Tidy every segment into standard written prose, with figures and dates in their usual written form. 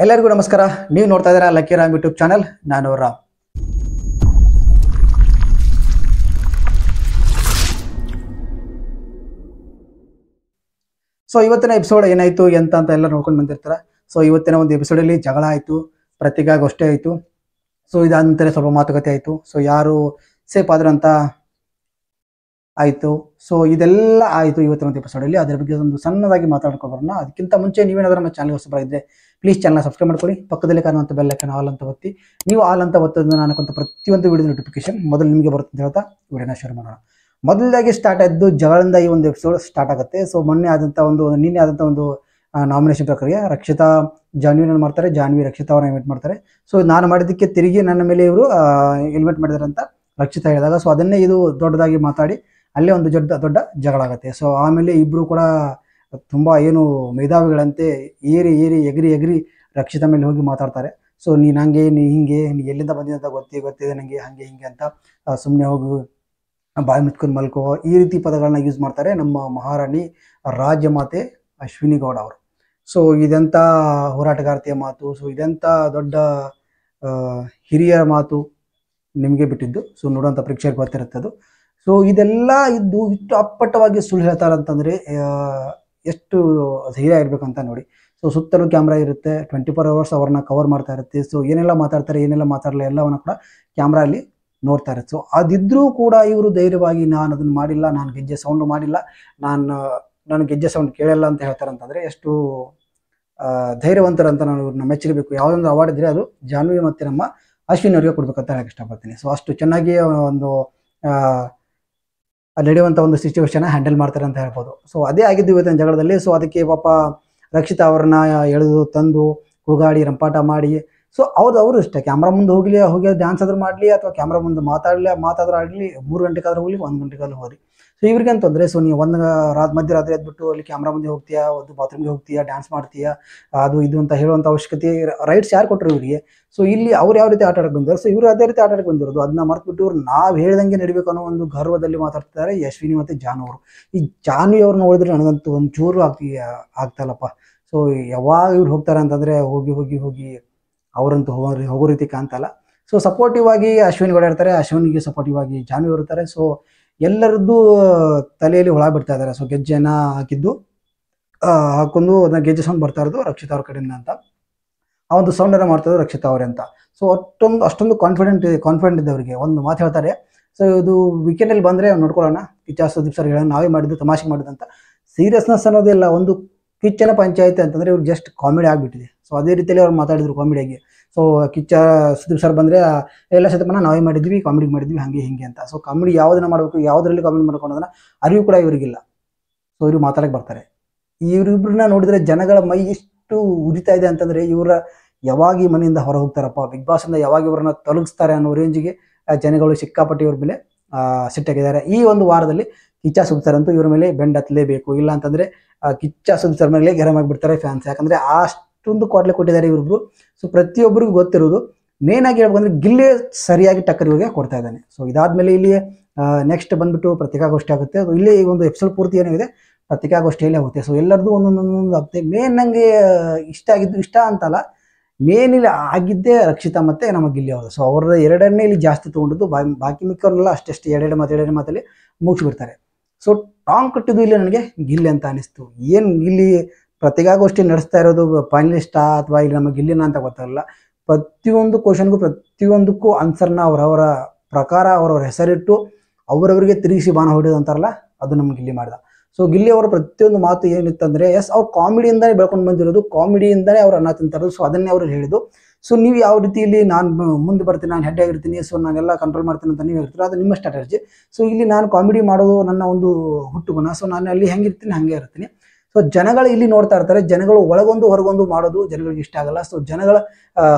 ಎಲ್ಲರಿಗೂ ನಮಸ್ಕಾರ. ನೀವು ನೋಡ್ತಾ ಇದ್ದೀರಾ ಲಕ್ಕಿ ರಾಮ್ ಯೂಟ್ಯೂಬ್ ಚಾನಲ್. ನಾನು ರಾಮ್. ಸೊ ಇವತ್ತಿನ ಎಪಿಸೋಡ್ ಏನಾಯ್ತು ಅಂತ ಎಲ್ಲ ನೋಡ್ಕೊಂಡು ಬಂದಿರ್ತಾರೆ. ಸೊ ಇವತ್ತಿನ ಒಂದು ಎಪಿಸೋಡಲ್ಲಿ ಜಗಳ ಆಯಿತು, ಪ್ರತಿಕಾಗೋಷ್ಠಿ ಆಯಿತು. ಸೊ ಇದಾದಂತರ ಸ್ವಲ್ಪ ಮಾತುಕತೆ ಆಯಿತು. ಸೊ ಯಾರು ಸೇಫ್ ಆದ್ರು ಅಂತ ಆಯಿತು. ಸೊ ಇದೆಲ್ಲ ಆಯಿತು ಇವತ್ತಿನ ಒಂದು ಎಪಿಸೋಡಲ್ಲಿ. ಅದ್ರ ಬಗ್ಗೆ ಒಂದು ಸಣ್ಣದಾಗಿ ಮಾತಾಡ್ಕೊಬರೋಣ. ಅದಕ್ಕಿಂತ ಮುಂಚೆ ನೀವೇನಾದ್ರೂ ನಮ್ಮ ಚಾನಲ್ ಹೊಸಬರಾಗಿದ್ದರೆ ಪ್ಲೀಸ್ ಚಾನಲ್ನ ಸಬ್ಸ್ಕ್ರೈಬ್ ಮಾಡ್ಕೊಳ್ಳಿ. ಪಕ್ಕದಲ್ಲಿ ಕಾಣುವಂಥ ಬೆಲ್ ಐಕಾನ್ ಆಲ್ ಅಂತ ಒತ್ತಿ. ನೀವು ಆಲ್ ಅಂತ ಒತ್ತೋದ್ರಿಂದ ನಾನು ಹಾಕುವಂಥ ಪ್ರತಿಯೊಂದು ವಿಡಿಯೋ ನೋಟಿಫಿಕೇಶನ್ ಮೊದಲು ನಿಮಗೆ ಬರುತ್ತೆ ಅಂತ ಹೇಳ್ತಾ ವಿಡಿಯೋನ ಶುರು ಮಾಡೋಣ. ಮೊದಲಾಗಿ ಸ್ಟಾರ್ಟ್ ಆದ್ದು ಜಗಳಿಂದ ಈ ಒಂದು ಎಪಿಸೋಡ್ ಸ್ಟಾರ್ಟ್ ಆಗುತ್ತೆ. ಸೊ ನಿನ್ನೆ ಆದಂಥ ಒಂದು ನಾಮಿನೇಷನ್ ಪ್ರಕ್ರಿಯೆ. ರಕ್ಷಿತಾ ಜಾನ್ವಿನ ಮಾಡ್ತಾರೆ, ಜಾನ್ವಿ ರಕ್ಷಿತಾ ಅವ್ರನ್ನ ಇನ್ವೈಟ್ ಮಾಡ್ತಾರೆ. ಸೊ ನಾನು ಮಾಡಿದ್ದಕ್ಕೆ ತಿರುಗಿ ನನ್ನ ಮೇಲೆ ಇವರು ಇನ್ವೈಟ್ ಮಾಡಿದಾರೆ ಅಂತ ರಕ್ಷಿತಾ ಹೇಳಿದಾಗ, ಸೊ ಅದನ್ನೇ ಇದು ದೊಡ್ಡದಾಗಿ ಮಾತಾಡಿ ಅಲ್ಲೇ ಒಂದು ದೊಡ್ಡ ಜಗಳ ಆಗುತ್ತೆ. ಸೊ ಆಮೇಲೆ ಇಬ್ಬರು ಕೂಡ ತುಂಬ ಏನು ಮೇಧಾವಿಗಳಂತೆ ಏರಿ ಎಗರಿ ರಕ್ಷಿತಾ ಮೇಲೆ ಹೋಗಿ ಮಾತಾಡ್ತಾರೆ. ಸೊ ನೀನು ಹಂಗೆ, ನೀ ಹಿಂಗೆ, ನೀ ಎಲ್ಲಿಂದ ಬಂದಿದೆ ಅಂತ ಗೊತ್ತಿದೆ ನನಗೆ, ಹಂಗೆ ಹಿಂಗೆ ಅಂತ ಸುಮ್ಮನೆ ಹೋಗಿ ಬಾಯಿ ಮುಚ್ಕೊಂಡು ಮಲ್ಕೋ, ಈ ರೀತಿ ಪದಗಳನ್ನ ಯೂಸ್ ಮಾಡ್ತಾರೆ ನಮ್ಮ ಮಹಾರಾಣಿ ರಾಜ್ಯಮಾತೆ ಅಶ್ವಿನಿ ಗೌಡ ಅವರು. ಸೊ ಇದೆಂಥ ಹೋರಾಟಗಾರ್ತಿಯ ಮಾತು, ಸೊ ಇದೆಂಥ ದೊಡ್ಡ ಹಿರಿಯರ ಮಾತು ನಿಮಗೆ ಬಿಟ್ಟಿದ್ದು. ಸೊ ನೋಡುವಂಥ ಪ್ರೇಕ್ಷಕರಿಗೆ ಗೊತ್ತಿರುತ್ತೆ ಅದು. ಸೊ ಇದೆಲ್ಲ ಇದ್ದು ಇಷ್ಟು ಅಪ್ಪಟ್ಟವಾಗಿ ಸುಳ್ಳು ಹೇಳ್ತಾರೆ ಅಂತಂದರೆ ಎಷ್ಟು ಧೈರ್ಯ ಇರಬೇಕಂತ ನೋಡಿ. ಸೊ ಸುತ್ತಲೂ ಕ್ಯಾಮ್ರಾ ಇರುತ್ತೆ, 24 hours ಅವ್ರನ್ನ ಕವರ್ ಮಾಡ್ತಾ ಇರುತ್ತೆ. ಸೊ ಏನೆಲ್ಲ ಮಾತಾಡ್ತಾರೆ, ಏನೆಲ್ಲ ಮಾತಾಡಲ್ಲ ಎಲ್ಲವನ್ನ ಕೂಡ ಕ್ಯಾಮ್ರಾ ಅಲ್ಲಿ ನೋಡ್ತಾ ಇರುತ್ತೆ. ಸೊ ಅದಿದ್ರೂ ಕೂಡ ಇವರು ಧೈರ್ಯವಾಗಿ ನಾನು ಅದನ್ನು ಮಾಡಿಲ್ಲ, ನಾನು ಗೆಜ್ಜೆ ಸೌಂಡ್ ಮಾಡಿಲ್ಲ, ನಾನು ಗೆಜ್ಜೆ ಸೌಂಡ್ ಕೇಳಲ್ಲ ಅಂತ ಹೇಳ್ತಾರೆ ಅಂತಂದರೆ ಎಷ್ಟು ಧೈರ್ಯವಂತರಂತ ನಾನು ಇವ್ರನ್ನ ಮೆಚ್ಚಬೇಕು. ಯಾವುದೊಂದು ಅವಾರ್ಡ್ ಇದ್ರೆ ಅದು ಜಾನ್ವಿ ಮತ್ತು ನಮ್ಮ ಅಶ್ವಿನಿ ಅವರಿಗೆ ಕೊಡ್ಬೇಕಂತ ಹೇಳಕ್ಕೆ ಇಷ್ಟಪಡ್ತೀನಿ. ಸೊ ಅಷ್ಟು ಚೆನ್ನಾಗಿ ಒಂದು ನಡೆಯುವಂಥ ಒಂದು ಸಿಚುವೇಶನ್ ಹ್ಯಾಂಡಲ್ ಮಾಡ್ತಾರೆ ಅಂತ ಹೇಳ್ಬೋದು. ಸೊ ಅದೇ ಆಗಿದ್ದು ಇವತ್ತಿನ ಜಗಳದಲ್ಲಿ. ಸೊ ಅದಕ್ಕೆ ಪಾಪ ರಕ್ಷಿತಾ ಅವ್ರನ್ನ ಎಳೆದು ತಂದು ಕೂಗಾಡಿ ರಂಪಾಟ ಮಾಡಿ, ಸೊ ಅವರು ಇಷ್ಟ ಕ್ಯಾಮ್ರಾ ಮುಂದೆ ಹೋಗಿ ಡ್ಯಾನ್ಸ್ ಆದ್ರೂ ಮಾಡಲಿ ಅಥವಾ ಕ್ಯಾಮ್ರಾ ಮುಂದೆ ಮಾತಾದ್ರೂ ಆಡಲಿ, 3 ಗಂಟೆಗಾದ್ರೂ ಹೋಗಲಿ, 1 ಗಂಟೆಗಾದ್ರೂ ಹೋಗಲಿ. ಸೊ ಇವ್ರಿಗೆ ಅಂತಂದರೆ, ಸೊ ನೀವು ಮಧ್ಯರಾತ್ರಿ ಎದ್ಬಿಟ್ಟು ಅಲ್ಲಿ ಕ್ಯಾಮ್ರಾ ಮುಂದೆ ಹೋಗ್ತೀಯಾ, ಒಂದು ಬಾತ್ರೂಮ್ಗೆ ಹೋಗ್ತೀಯಾ, ಡ್ಯಾನ್ಸ್ ಮಾಡ್ತೀಯಾ, ಅದು ಇದು ಅಂತ ಹೇಳುವಂಥ ಅವಶ್ಯಕತೆ ರೈಟ್ಸ್ ಯಾರು ಕೊಟ್ಟರು ಇವರಿಗೆ? ಸೊ ಇಲ್ಲಿ ಅವ್ರು ಯಾವ ರೀತಿ ಆಟ ಆಡಕ್ಕೆ ಬಂದಿರೋ, ಸೊ ಇವರು ಅದೇ ರೀತಿ ಆಟ ಆಡಕ್ಕೆ ಬಂದಿರೋದು. ಅದನ್ನ ಮರ್ತ್ಬಿಟ್ಟು ಇವ್ರು ನಾವು ಹೇಳ್ದಂಗೆ ನಡಿಬೇಕು ಅನ್ನೋ ಒಂದು ಗರ್ವದಲ್ಲಿ ಮಾತಾಡ್ತಿದ್ದಾರೆ ಅಶ್ವಿನಿ ಮತ್ತು ಜಾನು ಅವರು. ಈ ಜಾನ್ವಿ ಅವ್ರನ್ನ ನೋಡಿದ್ರೆ ನನಗಂತೂ ಒಂಚೂರು ಆಗ್ತಾಯಿಲ್ಲಪ್ಪ. ಸೊ ಯಾವಾಗ ಇವ್ರು ಹೋಗ್ತಾರೆ ಅಂತಂದರೆ ಹೋಗಿ ಅವರಂತೂ ಹೋಗೋ ರೀತಿ ಕಾಣ್ತಲ್ಲ. ಸೊ ಸಪೋರ್ಟಿವ್ ಆಗಿ ಅಶ್ವಿನಿ ಓಡಾಡ್ತಾರೆ, ಅಶ್ವಿನಿಗೆ ಸಪೋರ್ಟಿವ್ ಆಗಿ ಜಾನ್ವಿ ಇರ್ತಾರೆ. ಸೊ ಎಲ್ಲರದ್ದು ತಲೆಯಲ್ಲಿ ಹುಳ ಬಿಡ್ತಾ ಇದ್ದಾರೆ. ಸೊ ಗೆಜ್ಜೆನ ಹಾಕೊಂಡು ಅದನ್ನ ಗೆಜ್ಜೆ ಸೌಂಡ್ ಬರ್ತಾ ಇರೋದು ರಕ್ಷಿತಾ ಅವ್ರ ಕಡೆಯಿಂದ ಅಂತ, ಆ ಒಂದು ಸೌಂಡನ್ನು ಮಾಡ್ತಾ ಇರೋದು ರಕ್ಷಿತಾ ಅವರೇ ಅಂತ. ಸೊ ಅಷ್ಟೊಂದು ಕಾನ್ಫಿಡೆಂಟ್ ಇದ್ದವರಿಗೆ ಒಂದು ಮಾತು ಹೇಳ್ತಾರೆ. ಸೊ ಇದು ವೀಕೆಂಡಲ್ಲಿ ಬಂದರೆ ನೋಡ್ಕೊಳ್ಳೋಣ, ಕಿಚ್ಚ ಸುದೀಪ್ ಸರ್ ಹೇಳೋಣ, ನಾವೇ ಮಾಡಿದ್ದು, ತಮಾಷೆ ಮಾಡಿದ್ದು ಅಂತ. ಸೀರಿಯಸ್ನೆಸ್ ಅನ್ನೋದಿಲ್ಲ. ಒಂದು ಕಿಚ್ಚನ ಪಂಚಾಯತ್ ಅಂತಂದರೆ ಇವ್ರು ಜಸ್ಟ್ ಕಾಮಿಡಿ ಆಗಿಬಿಟ್ಟಿದೆ. ಸೊ ಅದೇ ರೀತಿಯಲ್ಲಿ ಅವ್ರು ಮಾತಾಡಿದ್ರು ಕಾಮಿಡಿಯಾಗಿ. ಸೊ ಕಿಚ್ಚ ಸುದೀಪ್ ಸರ್ ಬಂದರೆ ಎಲ್ಲ ಶತಮಾನ ನಾವೇ ಮಾಡಿದ್ವಿ, ಕಾಮಿಡಿ ಮಾಡಿದ್ವಿ, ಹಾಗೆ ಹಿಂಗೆ ಅಂತ. ಸೊ ಕಾಮಿಡಿ ಯಾವುದನ್ನ ಮಾಡಬೇಕು, ಯಾವುದರಲ್ಲಿ ಕಾಮಿಡಿ ಮಾಡ್ಕೊಂಡೋದನ್ನ ಅರಿವು ಕೂಡ ಇವರಿಗಿಲ್ಲ. ಸೊ ಇವರು ಮಾತಾಡಕ್ಕೆ ಬರ್ತಾರೆ. ಇವರಿಬ್ಬರನ್ನ ನೋಡಿದರೆ ಜನಗಳ ಮೈ ಎಷ್ಟು ಉರಿತಾ ಇದೆ ಅಂತಂದರೆ, ಇವರ ಯಾವಾಗ ಈ ಮನೆಯಿಂದ ಹೊರ ಹೋಗ್ತಾರಪ್ಪ, ಬಿಗ್ ಬಾಸಿಂದ ಯಾವಾಗ ಇವ್ರನ್ನ ತೊಲಗಿಸ್ತಾರೆ ಅನ್ನೋ ರೇಂಜಿಗೆ ಜನಗಳು ಸಿಕ್ಕಾಪಟ್ಟೆ ಇವ್ರ ಮೇಲೆ ಸಿಟ್ಟಾಗಿದ್ದಾರೆ. ಈ ಒಂದು ವಾರದಲ್ಲಿ ಕಿಚ್ಚ ಸುದೀಪ್ ಸರ್ ಅಂತೂ ಇವ್ರ ಮೇಲೆ ಬೆಂಡ್ ಹತ್ತಲೇಬೇಕು, ಇಲ್ಲ ಅಂತಂದರೆ ಕಿಚ್ಚ ಸುದೀಪ್ ಸರ್ ಮೇಲೆ ಗರಂ ಆಗಿಬಿಡ್ತಾರೆ ಫ್ಯಾನ್ಸ್. ಯಾಕಂದರೆ ಅಷ್ಟೊಂದು ಕೊಟ್ಟಿದ್ದಾರೆ ಇವರಿಬ್ರು. ಸೊ ಪ್ರತಿಯೊಬ್ಬರಿಗೂ ಗೊತ್ತಿರೋದು, ಮೇನ್ ಆಗಿ ಹೇಳ್ಬೇಕಂದ್ರೆ ಗಿಲ್ಲಿ ಸರಿಯಾಗಿ ಟಕ್ಕರ್ ಇವ್ರಿಗೆ ಕೊಡ್ತಾ ಇದ್ದಾನೆ. ಸೊ ಇದಾದ್ಮೇಲೆ ಇಲ್ಲಿ ನೆಕ್ಸ್ಟ್ ಬಂದ್ಬಿಟ್ಟು ಪತ್ರಿಕಾಗೋಷ್ಠಿ ಆಗುತ್ತೆ. ಇಲ್ಲಿ ಈ ಒಂದು ಎಪಿಸೋಡ್ ಪೂರ್ತಿ ಏನಿದೆ ಪತ್ರಿಕಾಗೋಷ್ಠಿಯಲ್ಲೇ ಆಗುತ್ತೆ. ಸೊ ಎಲ್ಲರದ್ದು ಒಂದೊಂದು ಆಗುತ್ತೆ. ಮೇನ್ ನನಗೆ ಇಷ್ಟ ಅಂತಲ್ಲ, ಮೇನ್ ಇಲ್ಲಿ ಆಗಿದ್ದೇ ರಕ್ಷಿತಾ ಮತ್ತು ನಮ್ಮ ಗಿಲ್ಲಿ ಅವರು. ಸೊ ಅವರ ಎರಡನ್ನೇ ಇಲ್ಲಿ ಜಾಸ್ತಿ ತೊಗೊಂಡಿದ್ದು, ಬಾಕಿ ಮಿಕ್ಕವ್ರನ್ನೆಲ್ಲ ಅಷ್ಟೇ ಎರಡೆರಡು ಮಾತಲ್ಲಿ ಮುಗಿಸ್ಬಿಡ್ತಾರೆ. ಸೊ ಟಾಂಗ್ ಕಟ್ಟಿದ್ದು ಇಲ್ಲಿ ನನಗೆ ಗಿಲ್ಲಿ ಅಂತ ಅನಿಸ್ತು. ಏನು ಇಲ್ಲಿ ಪತ್ರಿಕಾಗೋಷ್ಠಿ ನಡೆಸ್ತಾ ಇರೋದು ಫೈನಲಿಸ್ಟಾ ಅಥವಾ ಇಲ್ಲಿ ನಮ್ಮ ಗಿಲ್ಲಿನ ಅಂತ ಗೊತ್ತಾಗಲ್ಲ. ಪ್ರತಿಯೊಂದು ಕ್ವಶನ್ಗೂ ಪ್ರತಿಯೊಂದಕ್ಕೂ ಆನ್ಸರ್ನ ಅವರವರ ಪ್ರಕಾರ ಅವರವ್ರ ಹೆಸರಿಟ್ಟು ಅವರವರಿಗೆ ತಿರುಗಿಸಿ ಬಾಣ ಹೊಡೆಯೋದು ಅಂತಾರಲ್ಲ, ಅದು ನಮ್ಮ ಗಿಲ್ಲಿ ಮಾಡ್ದ. ಸೊ ಗಿಲ್ಲಿ ಅವರ ಪ್ರತಿಯೊಂದು ಮಾತು ಏನಿತ್ತಂದರೆ, ಎಸ್ ಅವ್ರು ಕಾಮಿಡಿಯಿಂದಲೇ ಬೆಳ್ಕೊಂಡು ಬಂದಿರೋದು, ಕಾಮಿಡಿಯಿಂದಲೇ ಅವ್ರು ಅನ್ನ ತಿಂತಾರೋದು. ಸೊ ಅದನ್ನೇ ಅವ್ರು ಹೇಳಿದ್ದು. ಸೊ ನೀವು ಯಾವ ರೀತಿಯಲ್ಲಿ ನಾನು ಮುಂದೆ ಬರ್ತೀನಿ, ನಾನು ಹೆಡ್ ಆಗಿರ್ತೀನಿ, ಸೊ ನಾನೆಲ್ಲ ಕಂಟ್ರೋಲ್ ಮಾಡ್ತೀನಿ ಅಂತ ನೀವು ಹೇಳ್ತೀರೋ, ಅದು ನಿಮ್ಮ ಸ್ಟ್ರಾಟಜಿ. ಸೊ ಇಲ್ಲಿ ನಾನು ಕಾಮಿಡಿ ಮಾಡೋದು ನನ್ನ ಒಂದು ಹುಟ್ಟುಗುಣ. ಸೊ ನಾನು ಅಲ್ಲಿ ಹೆಂಗಿರ್ತೀನಿ ಹಾಗೆ ಇರ್ತೀನಿ. ಸೊ ಜನಗಳು ಇಲ್ಲಿ ನೋಡ್ತಾ ಇರ್ತಾರೆ, ಜನಗಳು ಒಳಗೊಂದು ಹೊರಗೊಂದು ಮಾಡೋದು ಜನಗಳಿಗೆ ಇಷ್ಟ ಆಗಲ್ಲ. ಸೊ ಜನಗಳ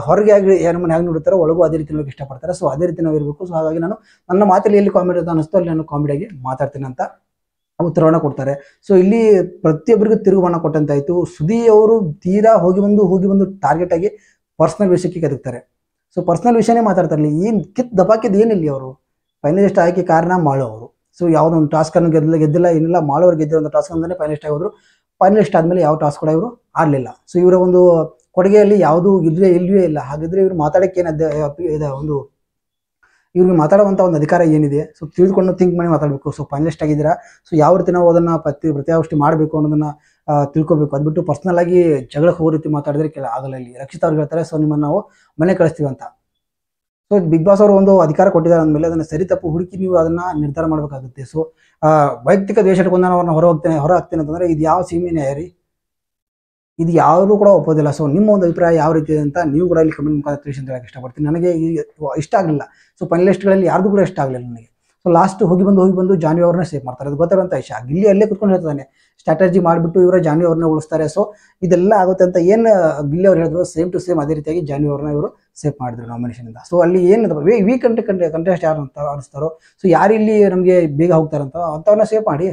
ಹೊರಗೆ ನಮ್ಮನ್ನು ಹೇಗೆ ನೋಡ್ತಾರೋ ಒಳಗೂ ಅದೇ ರೀತಿ ನೋಡೋಕೆ ಇಷ್ಟಪಡ್ತಾರೆ. ಸೊ ಅದೇ ರೀತಿ ನಾವು ಇರಬೇಕು. ಸೊ ಹಾಗಾಗಿ ನಾನು ನನ್ನ ಮಾತಲ್ಲಿ ಎಲ್ಲಿ ಕಾಮಿಡಿ ಅಂತ ಅನ್ನಿಸ್ತೋ ಅಲ್ಲಿ ನಾನು ಕಾಮಿಡಿಯಾಗಿ ಮಾತಾಡ್ತೀನಿ ಅಂತ ಉತ್ತರವನ್ನು ಕೊಡ್ತಾರೆ. ಸೊ ಇಲ್ಲಿ ಪ್ರತಿಯೊಬ್ಬರಿಗೂ ತಿರುಗುಬಣ್ಣ ಕೊಟ್ಟಂತಾಯಿತು. ಸುದಿ ಅವರು ತೀರಾ ಹೋಗಿ ಬಂದು ಟಾರ್ಗೆಟ್ ಆಗಿ ಪರ್ಸ್ನಲ್ ವಿಷಯಕ್ಕೆ ಕದಕ್ತಾರೆ. ಸೊ ಪರ್ಸ್ನಲ್ ವಿಷಯನೇ ಮಾತಾಡ್ತಾರಲಿ, ಏನು ದಬಾಕಿದ್ದು ಏನಿಲ್ಲ. ಅವರು ಫೈನಲಿಸ್ಟ್ ಆಗಿ ಕಾರಣ ಮಾಳು ಅವರು. ಸೊ ಯಾವುದೋ ಒಂದು ಟಾಸ್ಕನ್ನು ಗೆದ್ದಿಲ್ಲ ಏನಿಲ್ಲ, ಮಾಡೋರು ಗೆದ್ದಿರೋ ಒಂದು ಟಾಸ್ಕ್ ಅಂದ್ರೆ ಫೈನಲಿಸ್ಟ್ ಆಗೋದ್ರು. ಫೈನಲಿಸ್ಟ್ ಆದಮೇಲೆ ಯಾವ ಟಾಸ್ಕ್ ಕೂಡ ಇವರು ಆಡಲಿಲ್ಲ. ಸೊ ಇವರ ಒಂದು ಕೊಡುಗೆಯಲ್ಲಿ ಯಾವುದೂ ಇಲ್ಲವೇ ಇಲ್ಲ. ಹಾಗಿದ್ರೆ ಇವ್ರು ಮಾತಾಡೋಕ್ಕೆ ಏನು ಒಂದು ಇವ್ರಿಗೆ ಮಾತಾಡುವಂಥ ಒಂದು ಅಧಿಕಾರ ಏನಿದೆ? ಸೊ ತಿಳಿದುಕೊಂಡು ಥಿಂಕ್ ಮಾಡಿ ಮಾತಾಡಬೇಕು. ಸೊ ಫೈನಲಿಸ್ಟ್ ಆಗಿದ್ದೀರಾ, ಸೊ ಯಾವ ರೀತಿ ನಾವು ಅದನ್ನು ಪ್ರತ್ಯಾವೃಷ್ಟಿ ಮಾಡಬೇಕು ಅನ್ನೋದನ್ನು ತಿಳ್ಕೊಬೇಕು. ಅದು ಬಿಟ್ಟು ಪರ್ಸ್ನಲ್ ಆಗಿ ಜಗಳಕ್ಕೆ ಹೋಗೋ ರೀತಿ ಮಾತಾಡಿದ್ರೆ ಆಗಲ್ಲ. ಇಲ್ಲಿ ರಕ್ಷಿತ್ ಅವ್ರು ಹೇಳ್ತಾರೆ, ಸೊ ನಿಮ್ಮನ್ನು ನಾವು ಮನೆ ಕಳಿಸ್ತೀವಿ ಅಂತ. ಸೊ ಬಿಗ್ ಬಾಸ್ ಅವರು ಒಂದು ಅಧಿಕಾರ ಕೊಟ್ಟಿದ್ದಾರೆ ಅಂದಮೇಲೆ ಅದನ್ನು ಸರಿ ತಪ್ಪು ಹುಡುಕಿ ನೀವು ಅದನ್ನು ನಿರ್ಧಾರ ಮಾಡಬೇಕಾಗುತ್ತೆ. ಸೊ ವೈಯಕ್ತಿಕ ದ್ವೇಷ ಇಟ್ಕೊಂಡು ಅವ್ರನ್ನ ಹೊರ ಹಾಕ್ತೇನೆ ಅಂತಂದರೆ ಇದು ಯಾವ ಸೀಮೆ ನ್ಯಾಯ ರೀ? ಇದು ಯಾರೂ ಕೂಡ ಒಪ್ಪೋದಿಲ್ಲ. ಸೊ ನಿಮ್ಮ ಒಂದು ಅಭಿಪ್ರಾಯ ಯಾವ ರೀತಿ ಇದೆ ಅಂತ ನೀವು ಕೂಡ ಇಲ್ಲಿ ಕಮೆಂಟ್ ಮುಖಾಂತರ ತಿಳಿಸಿ ಅಂತ ಹೇಳಕ್ಕೆ ಇಷ್ಟಪಡ್ತೀನಿ. ನನಗೆ ಇಷ್ಟ ಆಗಲಿಲ್ಲ. ಸೊ ಫೈನಲಿಸ್ಟ್ಗಳಲ್ಲಿ ಯಾರ್ದು ಕೂಡ ಇಷ್ಟ ಆಗಲಿಲ್ಲ ನನಗೆ. ಸೊ ಲಾಸ್ಟ್ ಹೋಗಿ ಬಂದು ಜಾನ್ವಿ ಅವ್ರನ್ನ ಸೇವ್ ಮಾಡ್ತಾರೆ. ಅದು ಗೊತ್ತಿರೋಂಥ ವಿಷಯ. ಗಿಲ್ಲಿ ಅಲ್ಲೇ ಕುತ್ಕೊಂಡು ಹೇಳ್ತಾನೆ, ಸ್ಟ್ರಾಟಜಿ ಮಾಡಿಬಿಟ್ಟು ಇವರ ಜಾನ್ವಿ ಅವ್ರನ್ನ ಉಳಿಸ್ತಾರೆ. ಸೊ ಇದೆಲ್ಲ ಆಗುತ್ತೆ ಅಂತ ಏನು ಗಿಲ್ಲಿ ಅವ್ರು ಹೇಳಿದ್ರು, ಸೇಮ್ ಟು ಸೇಮ್ ಅದೇ ರೀತಿಯಾಗಿ ಜಾನ್ವಿ ಅವ್ರನ್ನ ಇವರು ಸೇವ್ ಮಾಡಿದ್ರು ನಾಮಿನೇಷನಿಂದ. ಸೊ ಅಲ್ಲಿ ಏನು ಕಂಟೆಸ್ಟ್ ಯಾರು ಅಂತ ಅನಿಸ್ತಾರೋ, ಸೊ ಯಾರು ಇಲ್ಲಿ ನಮಗೆ ಬೇಗ ಹೋಗ್ತಾರಂತ ಅಂಥವ್ರನ್ನ ಸೇವ್ ಮಾಡಿ.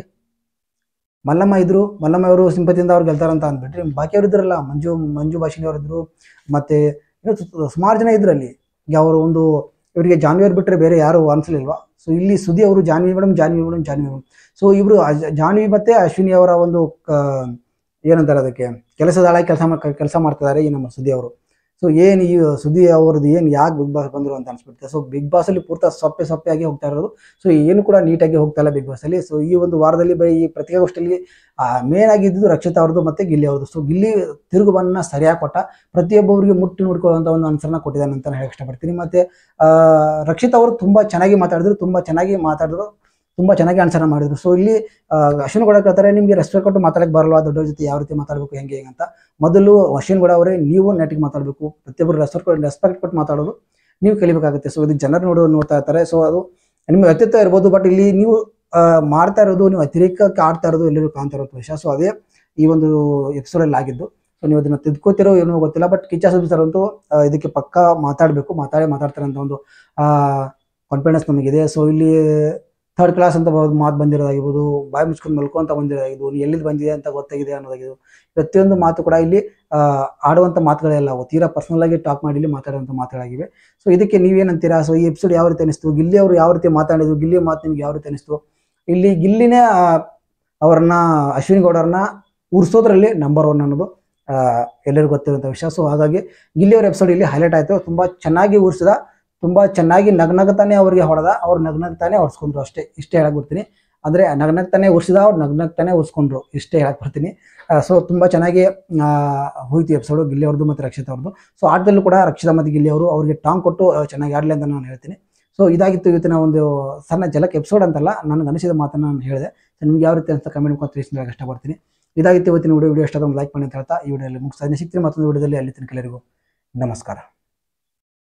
ಮಲ್ಲಮ್ಮ ಇದ್ರು, ಮಲ್ಲಮ್ಮ ಅವರು ಸಿಂಪತಿಯಿಂದ ಅವ್ರು ಗೆಲ್ತಾರಂತ ಅಂದ್ಬಿಟ್ರಿ. ಬಾಕಿಯವರು ಇದ್ರಲ್ಲ, ಮಂಜು ಭಾಷಿಣಿ ಅವರು ಇದ್ರು, ಮತ್ತೆ ಸುಮಾರು ಜನ ಇದ್ರು ಅಲ್ಲಿ. ಅವರು ಒಂದು ಇವರಿಗೆ ಜಾನ್ವಿ ಅವ್ರು ಬಿಟ್ಟರೆ ಬೇರೆ ಯಾರು ಅನಿಸ್ಲಿಲ್ವಾ? ಸೊ ಇಲ್ಲಿ ಸುದ್ದಿ ಅವರು ಜಾನ್ವಿ ಮೇಡಮ್. ಸೊ ಇವರು ಜಾನ್ವಿ ಮತ್ತೆ ಅಶ್ವಿನಿ ಅವರ ಒಂದು ಏನಂತಾರೆ ಅದಕ್ಕೆ ಕೆಲಸದಾಳಾಗಿ ಕೆಲಸ ಮಾಡ್ತಿದ್ದಾರೆ ಈ ನಮ್ಮ ಸುದ್ದಿ ಅವರು. ಸೊ ಏನು ಈ ಸುದ್ದಿ ಅವ್ರದ್ದು ಏನು ಯಾಕೆ ಬಿಗ್ ಬಾಸ್ ಬಂದರು ಅಂತ ಅನ್ಸ್ಬಿಡುತ್ತೆ. ಸೊ ಬಿಗ್ ಬಾಸಲ್ಲಿ ಪೂರ್ತಿ ಸೊಪ್ಪೆ ಆಗಿ ಹೋಗ್ತಾ ಇರೋದು. ಸೊ ಏನು ಕೂಡ ನೀಟಾಗಿ ಹೋಗ್ತಾ ಇಲ್ಲ ಬಿಗ್ ಬಾಸಲ್ಲಿ. ಸೊ ಈ ಒಂದು ವಾರದಲ್ಲಿ ಈ ಪತ್ರಿಕಾಗೋಷ್ಠಿಯಲ್ಲಿ ಮೇನ್ ಆಗಿದ್ದು ರಕ್ಷಿತಾ ಅವ್ರದ್ದು ಮತ್ತು ಗಿಲ್ಲಿ ಅವ್ರದ್ದು. ಸೊ ಗಿಲ್ಲಿ ತಿರುಗುಬನ್ನ ಸರಿಯಾಗಿ ಕೊಟ್ಟ, ಪ್ರತಿಯೊಬ್ಬರಿಗೆ ಮುಟ್ಟಿ ನೋಡ್ಕೊಳ್ಳುವಂಥ ಒಂದು ಆನ್ಸರ್ನ ಕೊಟ್ಟಿದ್ದಾನೆ ಅಂತ ಹೇಳಕ್ಕೆ ಇಷ್ಟಪಡ್ತೀನಿ. ಮತ್ತು ರಕ್ಷಿತಾ ಅವರು ತುಂಬ ಚೆನ್ನಾಗಿ ಮಾತಾಡಿದ್ರು, ತುಂಬ ಚೆನ್ನಾಗಿ ಆನ್ಸರ್ ಮಾಡಿದ್ರು. ಸೊ ಇಲ್ಲಿ ಅಶ್ವಿನ್ ಗೌಡ ಕೇಳ್ತಾರೆ, ನಿಮಗೆ ರೆಸ್ಪೆಕ್ಟ್ ಕೊಟ್ಟು ಮಾತಾಡಕ್ಕೆ ಬರಲ್ವಾ, ದೊಡ್ಡವ್ರ ಜೊತೆ ಯಾವ ರೀತಿ ಮಾತಾಡಬೇಕು ಹೆಂಗೆ ಅಂತ. ಮೊದಲು ಅಶ್ವಿನ್ ಗೌಡ ಅವರೇ ನೀವು ನೆಟ್ಟಿಗೆ ಮಾತಾಡಬೇಕು. ಪ್ರತಿಯೊಬ್ಬರು ರೆಸ್ಪೆಕ್ಟ್ ಕೊಟ್ಟು ಮಾತಾಡೋದು ನೀವು ಕಲಿಬೇಕಾಗುತ್ತೆ. ಸೊ ಇದು ಜನರು ನೋಡ್ತಾ ಇರ್ತಾರೆ. ಸೊ ಅದು ನಿಮ್ಮ ವ್ಯಕ್ತಿತ್ವ ಇರ್ಬೋದು, ಬಟ್ ಇಲ್ಲಿ ನೀವು ಮಾಡ್ತಾ ಇರೋದು, ನೀವು ಅತಿರೇಕಕ್ಕೆ ಆಡ್ತಾ ಇರೋದು ಎಲ್ಲರೂ ಕಾಣ್ತಾ ಇರೋದು ವಿಷಯ. ಸೊ ಅದೇ ಈ ಒಂದು ಎಪಿಸೋಡಲ್ಲಿ ಆಗಿದ್ದು. ಸೊ ನೀವು ಅದನ್ನು ತಿದ್ಕೋತಿರೋ ಏನೋ ಗೊತ್ತಿಲ್ಲ, ಬಟ್ ಕಿಚ್ಚ ಸುದೀಪ್ ಸರ್ ಅಂತೂ ಇದಕ್ಕೆ ಪಕ್ಕಾ ಮಾತಾಡ್ತಾರೆ ಅಂತ ಒಂದು ಕಾನ್ಫಿಡೆನ್ಸ್ ನಮಗಿದೆ. ಸೊ ಇಲ್ಲಿ ಥರ್ಡ್ ಕ್ಲಾಸ್ ಅಂತ ಮಾತು ಬಂದಿರೋದಾಗಿರ್ಬೋದು, ಬಾಯಿ ಮುಚ್ಕೊಂಡು ಮಲ್ಕೊ ಅಂತ ಬಂದಿರೋದಾಗಿರ್ಬೋದು, ನೀ ಎಲ್ಲಿದ್ದು ಬಂದಿದೆ ಅಂತ ಗೊತ್ತಾಗಿದೆ ಅನ್ನೋದಾಗಿರ್ಬೋದು, ಪ್ರತಿಯೊಂದು ಮಾತು ಕೂಡ ಇಲ್ಲಿ ಆಡುವಂಥ ಮಾತುಗಳೆಲ್ಲ ತೀರಾ ಪರ್ಸನಲ್ ಆಗಿ ಟಾಕ್ ಮಾಡಿ ಇಲ್ಲಿ ಮಾತಾಡುವಂಥ ಮಾತುಗಳಾಗಿವೆ. ಸೊ ಇದಕ್ಕೆ ನೀವೇನಂತೀರಾ? ಸೊ ಈ ಎಪಿಸೋಡ್ ಯಾವ ರೀತಿ ಅನಿಸ್ತು? ಗಿಲ್ಲಿ ಅವರು ಯಾವ ರೀತಿ ಮಾತಾಡಿದ್ರು, ಗಿಲ್ಲಿ ಮಾತು ನಿಮ್ಗೆ ಯಾವ ರೀತಿ ಅನಿಸ್ತು? ಇಲ್ಲಿ ಗಿಲ್ಲಿನೇ ಅವ್ರನ್ನ ಅಶ್ವಿನಿ ಗೌಡರನ್ನ ಉರ್ಸೋದ್ರಲ್ಲಿ ನಂಬರ್ 1 ಅನ್ನೋದು ಎಲ್ಲರಿಗೂ ಗೊತ್ತಿರುವಂಥ ವಿಷಯ. ಸೊ ಹಾಗಾಗಿ ಗಿಲ್ಲಿ ಅವ್ರ ಎಪಿಸೋಡ್ ಇಲ್ಲಿ ಹೈಲೈಟ್ ಆಯಿತು. ತುಂಬ ಚೆನ್ನಾಗಿ ಉರ್ಸಿದ, ತುಂಬ ಚೆನ್ನಾಗಿ ನಗ್ನಗ್ತಾನೆ ಅವ್ರಿಗೆ ಹೊಡೆದ, ಅವ್ರು ನಗ್ನಗ್ತಾನೆ ಹೊಡ್ಸ್ಕೊಂಡ್ರು. ಇಷ್ಟೇ ಹೇಳಕ್ ಬರ್ತೀನಿ. ಅಂದರೆ ನಗ್ನಗ್ತಾನೆ ಉರ್ಸಿದ, ಅವ್ರು ನಗ್ನಗ್ತಾನೆ ಉರ್ಸ್ಕೊಂಡ್ರು, ಇಷ್ಟೇ ಹೇಳಕ್ ಬರ್ತೀನಿ. ಸೊ ತುಂಬ ಚೆನ್ನಾಗಿ ಹೋಯ್ತು ಎಪಿಸೋಡು ಗಿಲ್ಲಿ ಅವ್ರದ್ದು ಮತ್ತು ರಕ್ಷಿತಾ ಅವ್ರದ್ದು. ಸೊ ಆಟದಲ್ಲೂ ಕೂಡ ರಕ್ಷಿತಾ ಮತ್ತು ಗಿಲ್ಲಿ ಅವರು ಅವ್ರಿಗೆ ಟಾಂಗ್ ಕೊಟ್ಟು ಚೆನ್ನಾಗಿ ಆಡಲಿ ಅಂತ ನಾನು ಹೇಳ್ತೀನಿ. ಸೊ ಇದಾಗಿತ್ತು ಇವತ್ತಿನ ಒಂದು ಸಣ್ಣ ಜಲಕ್ ಎಪಿಸೋಡ್ ಅಂತಲ್ಲ, ನನಗೆ ಅನಿಸಿದ ಮಾತನ್ನು ನಾನು ಹೇಳಿದೆ. ಸೊ ನಿಮ್ಗೆ ಯಾವ ರೀತಿ ಅಂತ ಕಮೆಂಟ್ ಮುಖಾಂತರ ತಿಳಿಸಿ ಇಷ್ಟಪಡ್ತೀನಿ. ಇದಾಗಿತ್ತು ಇವತ್ತಿನ ವಿಡಿಯೋ ಇಷ್ಟ ಲೈಕ್ ಮಾಡಿ ಅಂತ ಹೇಳ್ತಾ ಈ ವಿಡಿಯೋದಲ್ಲಿ ಮುಗಿಸ್ತಾ ಸಿಗ್ತೀನಿ ಮತ್ತೊಂದು ವಿಡಿಯೋದಲ್ಲಿ. ಅಲ್ಲಿ ತನಕ ಎಲ್ಲರಿಗೂ ನಮಸ್ಕಾರ.